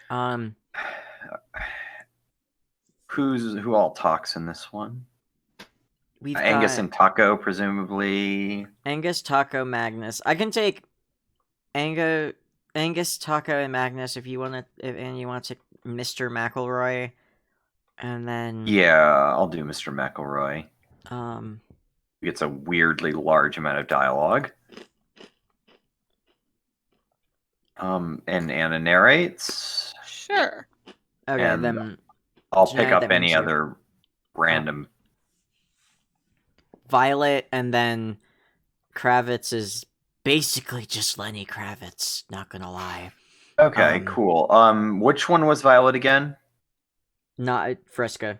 Um, Who all talks in this one? we've Angus got and Taco, presumably. Angus, Taco, Magnus. I can take Angus, Taco, and Magnus if you want to, and you want to take Mr. McElroy, and then Yeah, I'll do Mr. McElroy. um, He gets a weirdly large amount of dialogue. And Anna narrates. Sure. okay, And then I'll so pick now up that any means you're- other random. Violet, and then Kravitz is basically just Lenny Kravitz. Not gonna lie. Okay, cool. Which one was Violet again? Not Friska.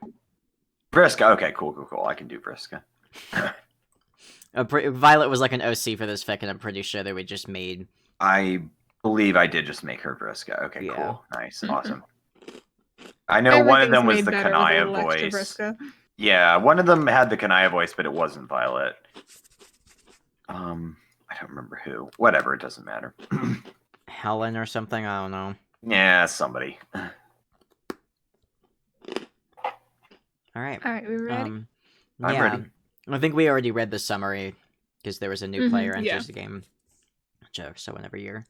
Vriska. Okay, cool. I can do Vriska. Violet was like an OC for this fic, and I'm pretty sure they were just made. I believe I did just make her Vriska. Okay, Yeah. cool. Nice. Awesome. I know one of them was the Kanaya voice. Yeah, one of them had the Kanaya voice, but it wasn't Violet. I don't remember who. Whatever, it doesn't matter. Helen or something, I don't know. Yeah, somebody. Alright. Alright, we ready? I'm yeah. ready. I think we already read the summary, because there was a new player enters the game. So whenever you're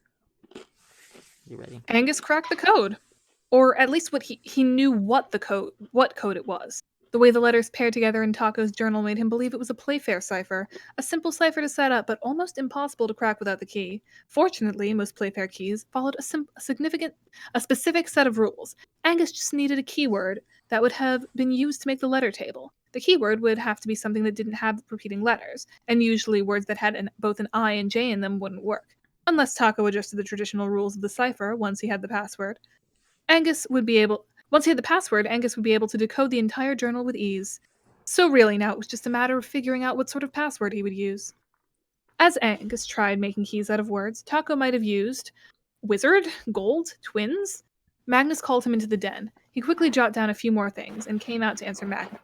ready. Angus cracked the code. Or at least he knew what code it was. The way the letters paired together in Taco's journal made him believe it was a Playfair cipher, a simple cipher to set up, but almost impossible to crack without the key. Fortunately, most Playfair keys followed a specific set of rules. Angus just needed a keyword that would have been used to make the letter table. The keyword would have to be something that didn't have repeating letters, and usually words that had both an I and J in them wouldn't work. Unless Taco adjusted the traditional rules of the cipher once he had the password. Once he had the password, Angus would be able to decode the entire journal with ease. So really now it was just a matter of figuring out what sort of password he would use. As Angus tried making keys out of words, Taco might have used wizard, gold, twins. Magnus called him into the den. He quickly jotted down a few more things and came out to answer Magnus.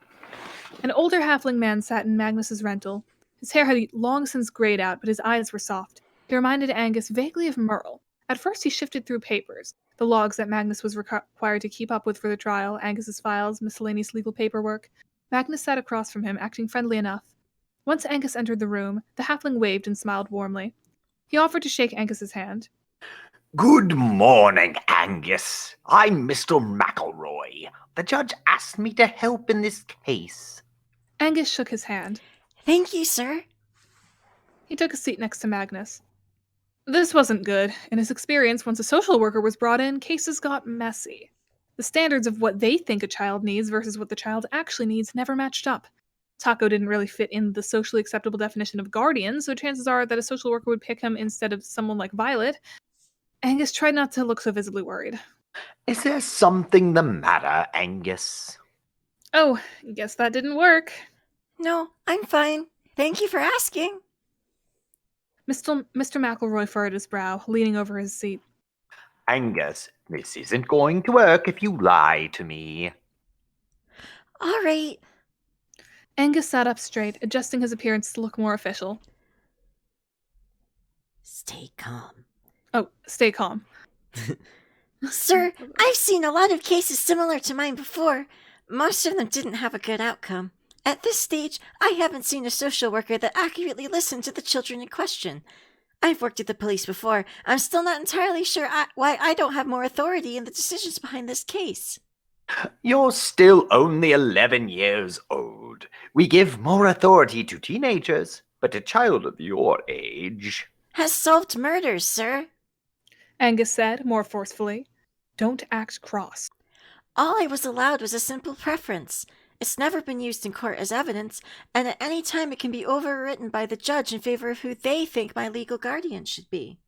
An older halfling man sat in Magnus's rental. His hair had long since grayed out, but his eyes were soft. They reminded Angus vaguely of Merle. At first he shifted through papers. The logs that Magnus was required to keep up with for the trial, Angus's files, miscellaneous legal paperwork. Magnus sat across from him, acting friendly enough. Once Angus entered the room, the halfling waved and smiled warmly. He offered to shake Angus's hand. Good morning, Angus. I'm Mr. McElroy. The judge asked me to help in this case. Angus shook his hand. Thank you, sir. He took a seat next to Magnus. This wasn't good. In his experience, once a social worker was brought in, cases got messy. The standards of what they think a child needs versus what the child actually needs never matched up. Taco didn't really fit in the socially acceptable definition of guardian, so chances are that a social worker would pick him instead of someone like Violet. Angus tried not to look so visibly worried. Is there something the matter, Angus? Oh, guess that didn't work. No, I'm fine. Thank you for asking. Mr. McElroy furrowed his brow, leaning over his seat. Angus, this isn't going to work if you lie to me. All right. Angus sat up straight, adjusting his appearance to look more official. Stay calm. Oh, stay calm. Sir, I've seen a lot of cases similar to mine before. Most of them didn't have a good outcome. At this stage, I haven't seen a social worker that accurately listened to the children in question. I've worked at the police before. I'm still not entirely sure why I don't have more authority in the decisions behind this case. You're still only 11 years old. We give more authority to teenagers, but a child of your age has solved murders, sir. Angus said, more forcefully. Don't act cross. All I was allowed was a simple preference. It's never been used in court as evidence, and at any time it can be overwritten by the judge in favor of who they think my legal guardian should be.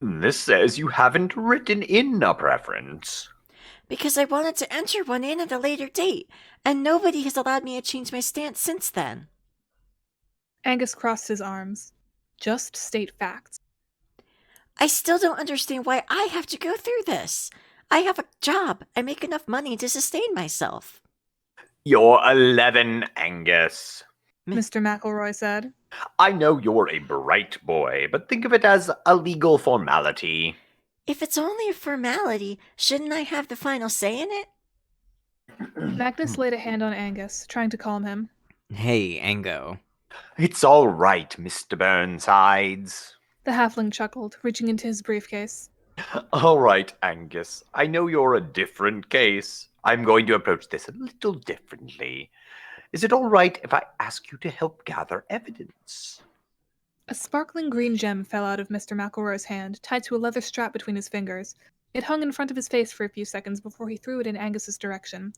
This says you haven't written in a preference. Because I wanted to enter one in at a later date, and nobody has allowed me to change my stance since then. Angus crossed his arms. Just state facts. I still don't understand why I have to go through this. I have a job. I make enough money to sustain myself. You're 11, Angus. Mr. McElroy said. I know you're a bright boy, but think of it as a legal formality. If it's only a formality, shouldn't I have the final say in it? Magnus laid a hand on Angus, trying to calm him. Hey, Ango. It's all right, Mr. Burnsides. The halfling chuckled, reaching into his briefcase. All right, Angus. I know you're a different case. I'm going to approach this a little differently. Is it all right if I ask you to help gather evidence? A sparkling green gem fell out of Mr. McElroy's hand, tied to a leather strap between his fingers. It hung in front of his face for a few seconds before he threw it in Angus's direction.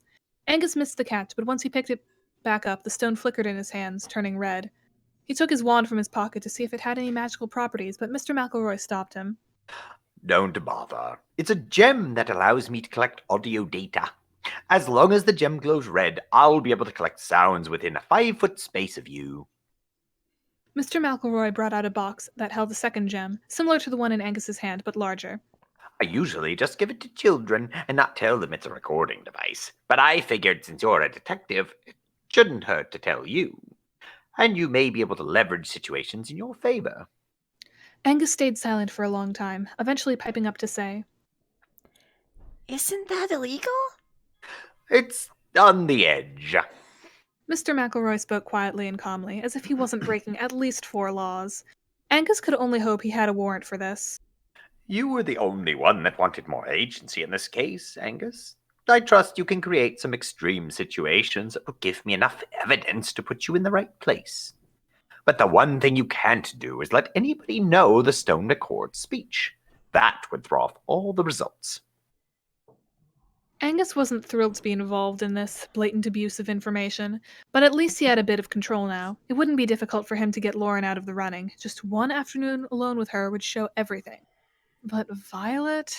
Angus missed the catch, but once he picked it back up, the stone flickered in his hands, turning red. He took his wand from his pocket to see if it had any magical properties, but Mr. McElroy stopped him. Don't bother. It's a gem that allows me to collect audio data. As long as the gem glows red, I'll be able to collect sounds within a 5-foot space of you. Mr. McElroy brought out a box that held a second gem, similar to the one in Angus's hand, but larger. I usually just give it to children and not tell them it's a recording device. But I figured since you're a detective, it shouldn't hurt to tell you. And you may be able to leverage situations in your favor. Angus stayed silent for a long time, eventually piping up to say, Isn't that illegal? It's on the edge. Mr. McElroy spoke quietly and calmly, as if he wasn't breaking at least 4 laws. Angus could only hope he had a warrant for this. You were the only one that wanted more agency in this case, Angus. I trust you can create some extreme situations that will give me enough evidence to put you in the right place. But the one thing you can't do is let anybody know the stone records speech. That would throw off all the results. Angus wasn't thrilled to be involved in this blatant abuse of information, but at least he had a bit of control now. It wouldn't be difficult for him to get Lauren out of the running. Just one afternoon alone with her would show everything. But Violet?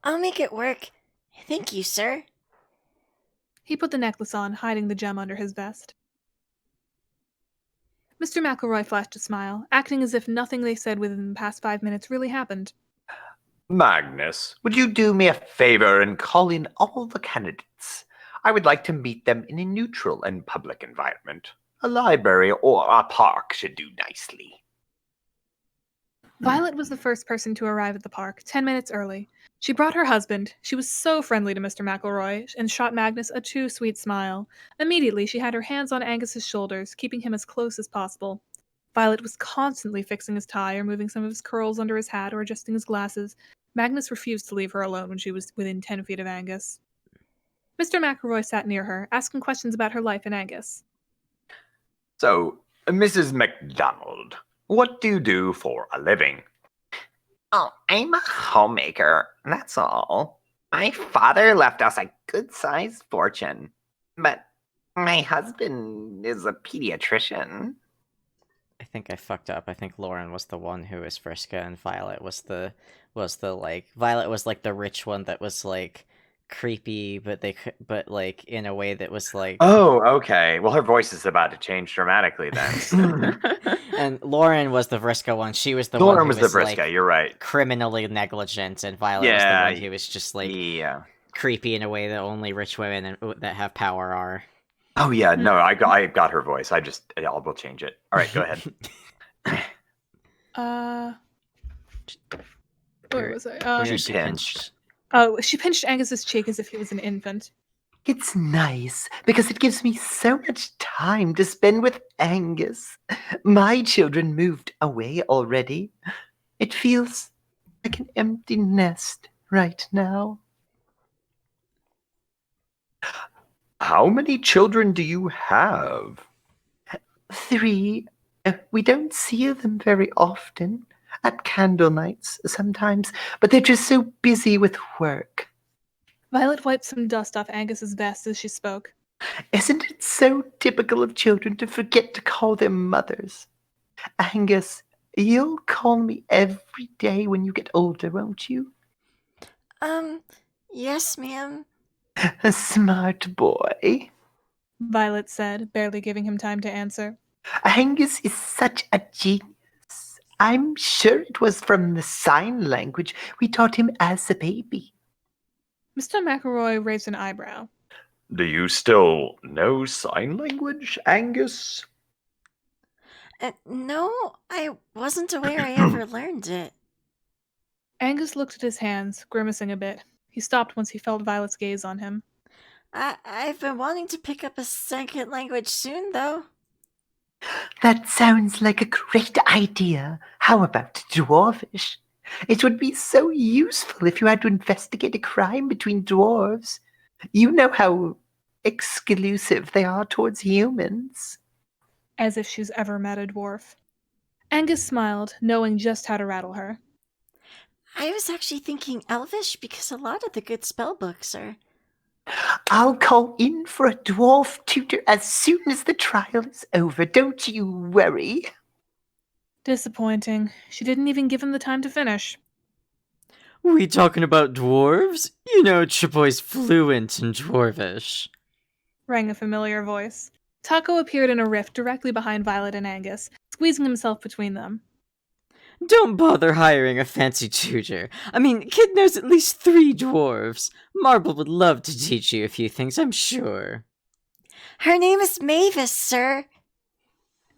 I'll make it work. Thank you, sir. He put the necklace on, hiding the gem under his vest. Mr. McElroy flashed a smile, acting as if nothing they said within the past 5 minutes really happened. Magnus, would you do me a favor and call in all the candidates? I would like to meet them in a neutral and public environment. A library or a park should do nicely. Violet was the first person to arrive at the park, 10 minutes early. She brought her husband. She was so friendly to Mr. McElroy and shot Magnus a too sweet smile. Immediately, she had her hands on Angus's shoulders, keeping him as close as possible. Violet was constantly fixing his tie or moving some of his curls under his hat or adjusting his glasses. Magnus refused to leave her alone when she was within 10 feet of Angus. Mr. McElroy sat near her, asking questions about her life in Angus. So, Mrs. McDonald, what do you do for a living? Oh, I'm a homemaker, that's all. My father left us a good-sized fortune, but my husband is a pediatrician. I think I fucked up. I think Lauren was the one who was Friska, and Violet was the Violet was like the rich one that was like creepy, but like in a way that was like. Oh, okay. Well, her voice is about to change dramatically then. And Lauren was the Vriska one. She was the Lauren one who was the Vriska. like, you're right. criminally negligent, and Violet was the one who was just like creepy in a way that only rich women that have power are. Oh yeah, no, I got her voice. We'll change it. All right, go ahead. Where was I? She pinched. Oh, she pinched Angus's cheek as if he was an infant. It's nice because it gives me so much time to spend with Angus. My children moved away already. It feels like an empty nest right now. How many children do you have? 3. We don't see them very often. At candle nights sometimes, but they're just so busy with work. Violet wiped some dust off Angus's vest as she spoke. Isn't it so typical of children to forget to call their mothers? Angus, you'll call me every day when you get older, won't you? Yes, ma'am. A smart boy, Violet said, barely giving him time to answer. Angus is such a genius. I'm sure it was from the sign language we taught him as a baby. Mr. McElroy raised an eyebrow. Do you still know sign language, Angus? No, I wasn't aware I ever learned it. Angus looked at his hands, grimacing a bit. He stopped once he felt Violet's gaze on him. I've been wanting to pick up a second language soon, though. That sounds like a great idea. How about Dwarvish? It would be so useful if you had to investigate a crime between dwarves. You know how exclusive they are towards humans. As if she's ever met a dwarf. Angus smiled, knowing just how to rattle her. I was actually thinking Elvish because a lot of the good spell books are... I'll call in for a dwarf tutor as soon as the trial is over. Don't you worry. Disappointing. She didn't even give him the time to finish. We talking about dwarves? You know Chipoy's fluent in Dwarvish. Rang a familiar voice. Taco appeared in a rift directly behind Violet and Angus, squeezing himself between them. Don't bother hiring a fancy tutor. I mean, Kid knows at least 3 dwarves. Marble would love to teach you a few things, I'm sure. Her name is Mavis, sir.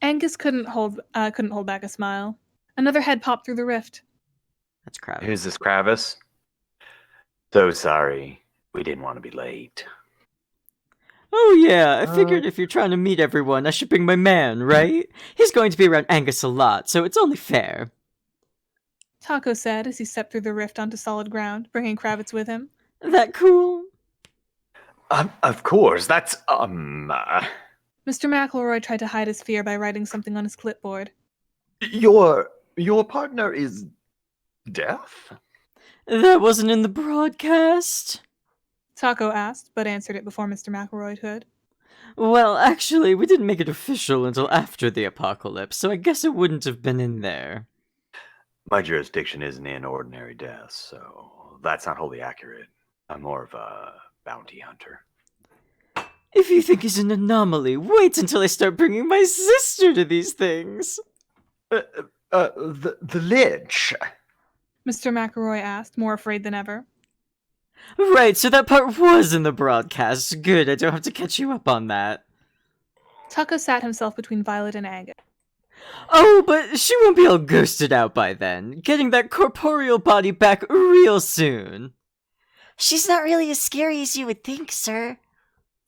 Angus couldn't hold back a smile. Another head popped through the rift. That's Kravis. Who's this, Kravis? So sorry. We didn't want to be late. Oh yeah, I figured if you're trying to meet everyone, I should bring my man, right? He's going to be around Angus a lot, so it's only fair. Taco said as he stepped through the rift onto solid ground, bringing Kravitz with him. That cool? Of course, that's, Mr. McElroy tried to hide his fear by writing something on his clipboard. Your partner is deaf? That wasn't in the broadcast? Taco asked, but answered it before Mr. McElroy could. Well, actually, we didn't make it official until after the apocalypse, so I guess it wouldn't have been in there. My jurisdiction isn't in ordinary deaths, so that's not wholly accurate. I'm more of a bounty hunter. If you think he's an anomaly, wait until I start bringing my sister to these things. The Lich. Mr. McElroy asked, more afraid than ever. Right, so that part was in the broadcast. Good, I don't have to catch you up on that. Taco sat himself between Violet and Angus. Oh, but she won't be all ghosted out by then. Getting that corporeal body back real soon. She's not really as scary as you would think, sir.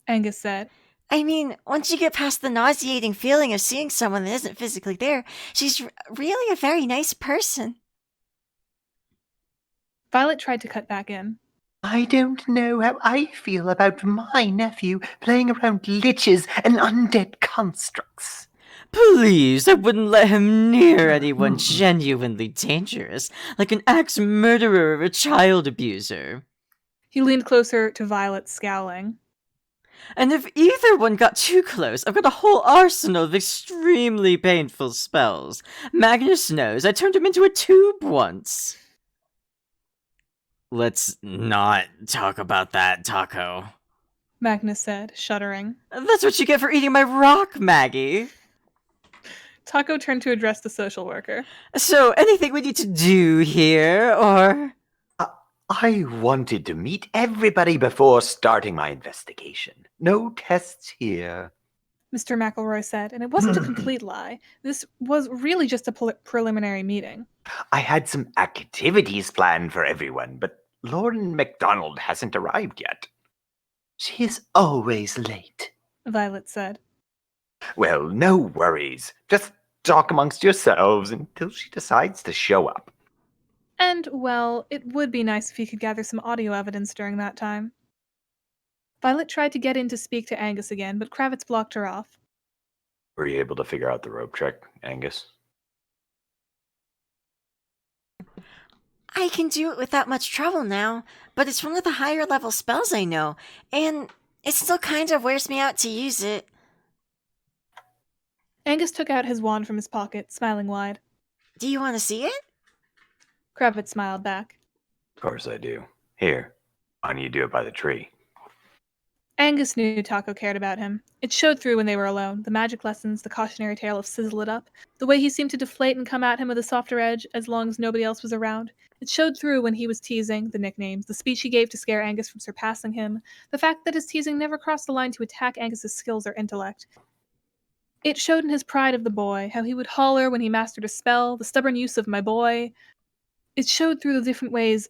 Angus said. I mean, once you get past the nauseating feeling of seeing someone that isn't physically there, she's really a very nice person. Violet tried to cut back in. I don't know how I feel about my nephew playing around liches and undead constructs. Please, I wouldn't let him near anyone genuinely dangerous, like an axe murderer or a child abuser. He leaned closer to Violet, scowling. And if either one got too close, I've got a whole arsenal of extremely painful spells. Magnus knows I turned him into a tube once. Let's not talk about that, Taco. Magnus said, shuddering. That's what you get for eating my rock, Maggie. Taco turned to address the social worker. So, anything we need to do here, or...? I wanted to meet everybody before starting my investigation. No tests here. Mr. McElroy said, and it wasn't a complete lie. This was really just a preliminary meeting. I had some activities planned for everyone, but Lauren McDonald hasn't arrived yet. She is always late. Violet said. Well, no worries. Just talk amongst yourselves until she decides to show up. And, well, it would be nice if he could gather some audio evidence during that time. Violet tried to get in to speak to Angus again, but Kravitz blocked her off. Were you able to figure out the rope trick, Angus? I can do it without much trouble now, but it's one of the higher level spells I know, and it still kind of wears me out to use it. Angus took out his wand from his pocket, smiling wide. Do you want to see it? Kravitz smiled back. Of course I do. Here, why don't you do it by the tree? Angus knew Taco cared about him. It showed through when they were alone, the magic lessons, the cautionary tale of Sizzle It Up, the way he seemed to deflate and come at him with a softer edge as long as nobody else was around. It showed through when he was teasing, the nicknames, the speech he gave to scare Angus from surpassing him, the fact that his teasing never crossed the line to attack Angus's skills or intellect. It showed in his pride of the boy, how he would holler when he mastered a spell, the stubborn use of my boy. it showed through the different ways.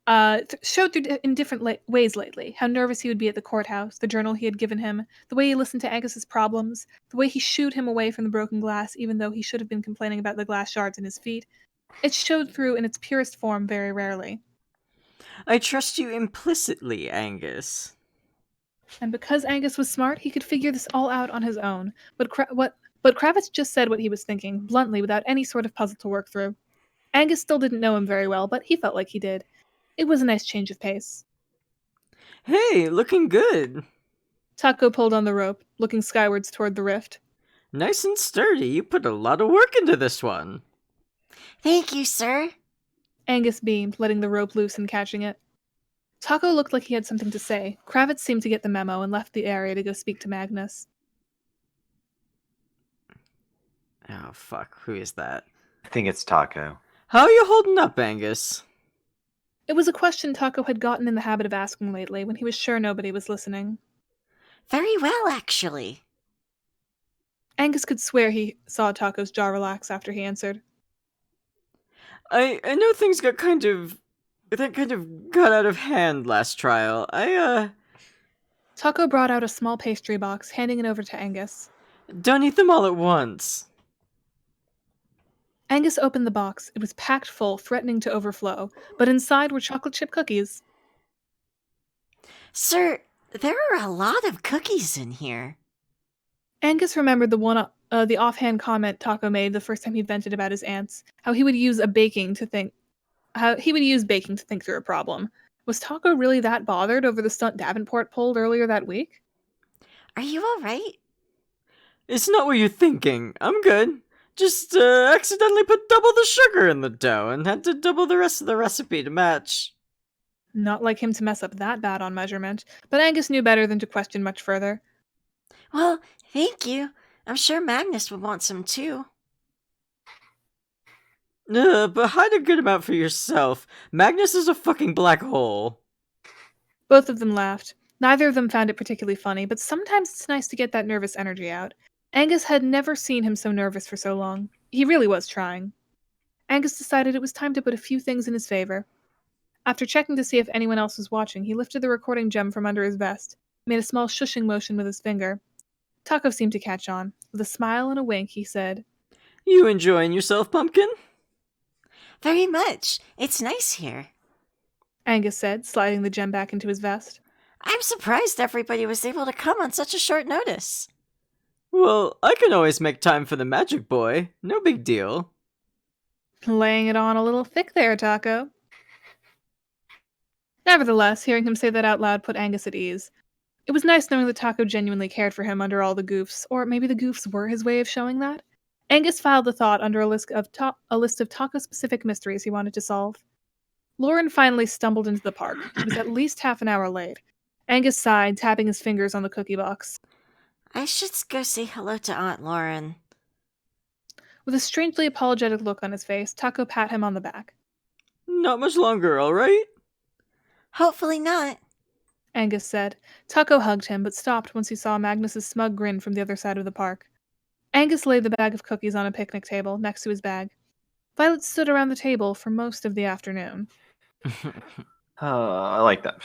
In different ways lately. How nervous he would be at the courthouse, the journal he had given him, the way he listened to Angus's problems, the way he shooed him away from the broken glass, even though he should have been complaining about the glass shards in his feet. It showed through in its purest form very rarely. I trust you implicitly, Angus. And because Angus was smart, he could figure this all out on his own. But Kravitz just said what he was thinking, bluntly, without any sort of puzzle to work through. Angus still didn't know him very well, but he felt like he did. It was a nice change of pace. Hey, looking good. Taco pulled on the rope, looking skywards toward the rift. Nice and sturdy. You put a lot of work into this one. Thank you, sir. Angus beamed, letting the rope loose and catching it. Taco looked like he had something to say. Kravitz seemed to get the memo and left the area to go speak to Magnus. Oh, fuck. Who is that? I think it's Taco. How are you holding up, Angus? It was a question Taco had gotten in the habit of asking lately when he was sure nobody was listening. Very well, actually. Angus could swear he saw Taco's jaw relax after he answered. I know things got kind of got out of hand last trial. Taco brought out a small pastry box, handing it over to Angus. Don't eat them all at once. Angus opened the box. It was packed full, threatening to overflow, but inside were chocolate chip cookies. Sir, there are a lot of cookies in here. Angus remembered the offhand comment Taco made the first time he vented about his aunts, how he would use baking to think through a problem. Was Taco really that bothered over the stunt Davenport pulled earlier that week? Are you all right? It's not what you're thinking. I'm good. Just accidentally put double the sugar in the dough and had to double the rest of the recipe to match. Not like him to mess up that bad on measurement, but Angus knew better than to question much further. Well, thank you. I'm sure Magnus would want some too. But hide a good amount for yourself. Magnus is a fucking black hole. Both of them laughed. Neither of them found it particularly funny, but sometimes it's nice to get that nervous energy out. Angus had never seen him so nervous for so long. He really was trying. Angus decided it was time to put a few things in his favor. After checking to see if anyone else was watching, he lifted the recording gem from under his vest, made a small shushing motion with his finger. Taco seemed to catch on. With a smile and a wink, he said, You enjoying yourself, Pumpkin? Very much. It's nice here. Angus said, sliding the gem back into his vest. I'm surprised everybody was able to come on such a short notice. Well, I can always make time for the magic boy. No big deal. Laying it on a little thick there, Taco. Nevertheless, hearing him say that out loud put Angus at ease. It was nice knowing that Taco genuinely cared for him under all the goofs, or maybe the goofs were his way of showing that. Angus filed the thought under a list of Taco-specific mysteries he wanted to solve. Lauren finally stumbled into the park. She was at least half an hour late. Angus sighed, tapping his fingers on the cookie box. I should go say hello to Aunt Lauren. With a strangely apologetic look on his face, Taco pat him on the back. Not much longer, all right? Hopefully not. Angus said. Taco hugged him, but stopped once he saw Magnus's smug grin from the other side of the park. Angus laid the bag of cookies on a picnic table next to his bag. Violet stood around the table for most of the afternoon. I like that